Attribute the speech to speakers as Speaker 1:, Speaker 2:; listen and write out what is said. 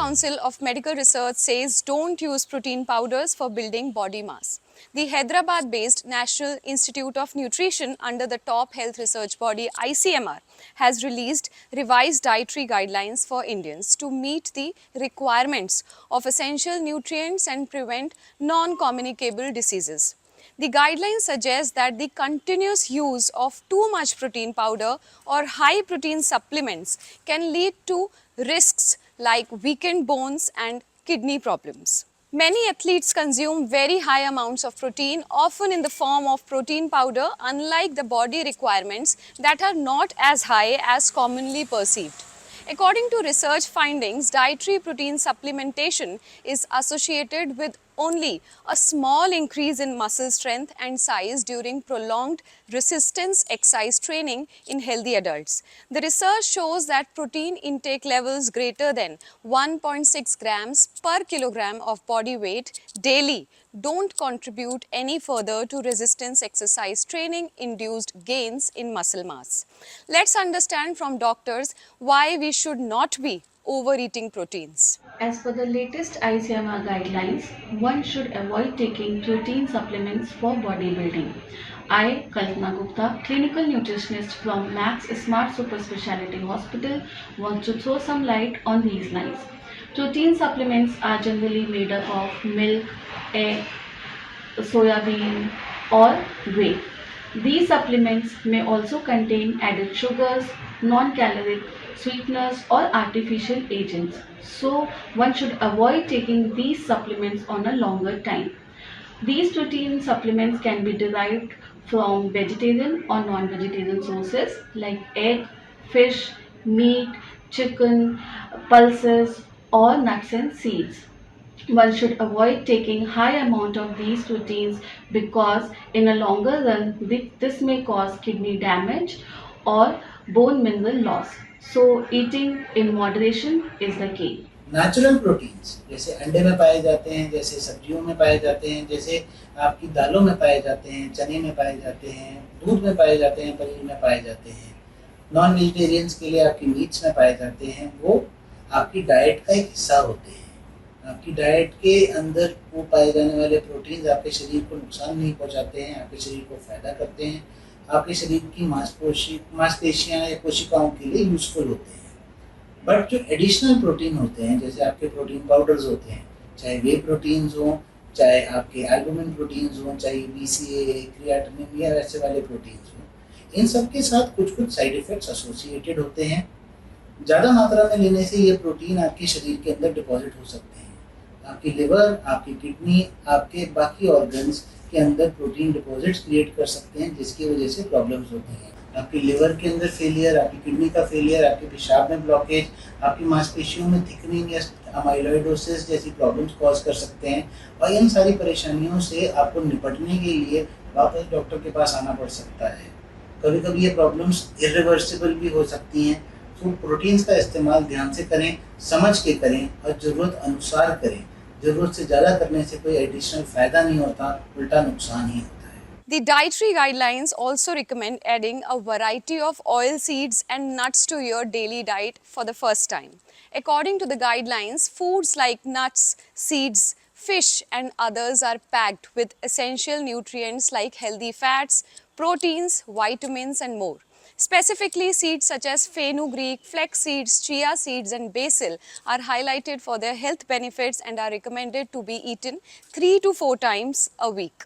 Speaker 1: Council of Medical Research says don't use protein powders for building body mass. The Hyderabad-based National Institute of Nutrition under the top health research body ICMR has released revised dietary guidelines for Indians to meet the requirements of essential nutrients and prevent non-communicable diseases. The guidelines suggest that the continuous use of too much protein powder or high protein supplements can lead to risks like weakened bones and kidney problems. Many athletes consume very high amounts of protein, often in the form of protein powder, unlike the body requirements that are not as high as commonly perceived. According to research findings, dietary protein supplementation is associated with only a small increase in muscle strength and size during prolonged resistance exercise training in healthy adults. The research shows that protein intake levels greater than 1.6 grams per kilogram of body weight daily don't contribute any further to resistance exercise training induced gains in muscle mass. Let's understand from doctors why we should not be overeating proteins.
Speaker 2: As per the latest ICMR guidelines, one should avoid taking protein supplements for bodybuilding. I, Kalpana Gupta, clinical nutritionist from Max Smart Super Speciality Hospital, want to throw some light on these lines. Protein supplements are generally made up of milk, egg, soya bean, or whey. These supplements may also contain added sugars, non-caloric sweeteners or artificial agents. So one should avoid taking these supplements on a longer time. These protein supplements can be derived from vegetarian or non-vegetarian sources like egg, fish, meat, chicken, pulses or nuts and seeds. One should avoid taking high amount of these proteins because in a longer run this may cause kidney damage or bone mineral loss. So eating in moderation is the key.
Speaker 3: Natural proteins जैसे अंडे में पाए जाते हैं, जैसे सब्जियों में पाए जाते हैं, जैसे आपकी दालों में पाए जाते हैं, चने में पाए जाते हैं, दूध में पाए जाते हैं, पनीर में पाए जाते हैं, नॉन वेजिटेरियंस के लिए आपकी मीट्स में पाए जाते हैं, वो आपकी डाइट का एक हिस्सा होते हैं। आपकी डाइट के अंदर वो पाए जाने वाले प्रोटीन्स आपके शरीर को नुकसान नहीं पहुंचाते हैं, आपके शरीर को फायदा करते हैं, आपके शरीर की मांसपेशियां या कोशिकाओं के लिए यूजफुल होते हैं। बट जो एडिशनल प्रोटीन होते हैं, जैसे आपके प्रोटीन पाउडर्स होते हैं, चाहे वे प्रोटीन्स हों, चाहे आपके एल्बुमिन प्रोटीन्स हों, चाहे BCAA, क्रिएटिनिन या वैसे वाले प्रोटीन्स हों, इन सब के साथ कुछ कुछ साइड इफ़ेक्ट्स एसोसिएटेड होते हैं। ज़्यादा मात्रा में लेने से ये प्रोटीन आपके शरीर के अंदर डिपॉजिट हो सकते हैं। आपकी लिवर, आपकी किडनी, आपके बाकी ऑर्गन्स के अंदर प्रोटीन डिपॉजिट्स क्रिएट कर सकते हैं, जिसकी वजह से प्रॉब्लम्स होती हैं। आपकी लिवर के अंदर फेलियर, आपकी किडनी का फेलियर, आपके पेशाब में ब्लॉकेज, आपकी मांसपेशियों में थिकनिंग या अमाइलॉइडोसिस जैसी प्रॉब्लम्स कॉज कर सकते हैं। और इन सारी परेशानियों से आपको निपटने के लिए वापस डॉक्टर के पास आना पड़ सकता है। कभी कभी ये प्रॉब्लम्स इरिवर्सिबल भी हो सकती हैं। तो प्रोटीन्स का इस्तेमाल ध्यान से करें, समझ के करें और ज़रूरत अनुसार करें। ज़रूरत से ज़्यादा करने से कोई एडिशनल फ़ायदा नहीं होता, उल्टा नुकसान ही होता है।
Speaker 1: The dietary guidelines also recommend adding a variety of oil seeds and nuts to your daily diet for the first time. According to the guidelines, foods like nuts, seeds, fish and others are packed with essential nutrients like healthy fats, proteins, vitamins and more. Specifically, seeds such as fenugreek, flax seeds, chia seeds and basil are highlighted for their health benefits and are recommended to be eaten 3 to 4 times a week.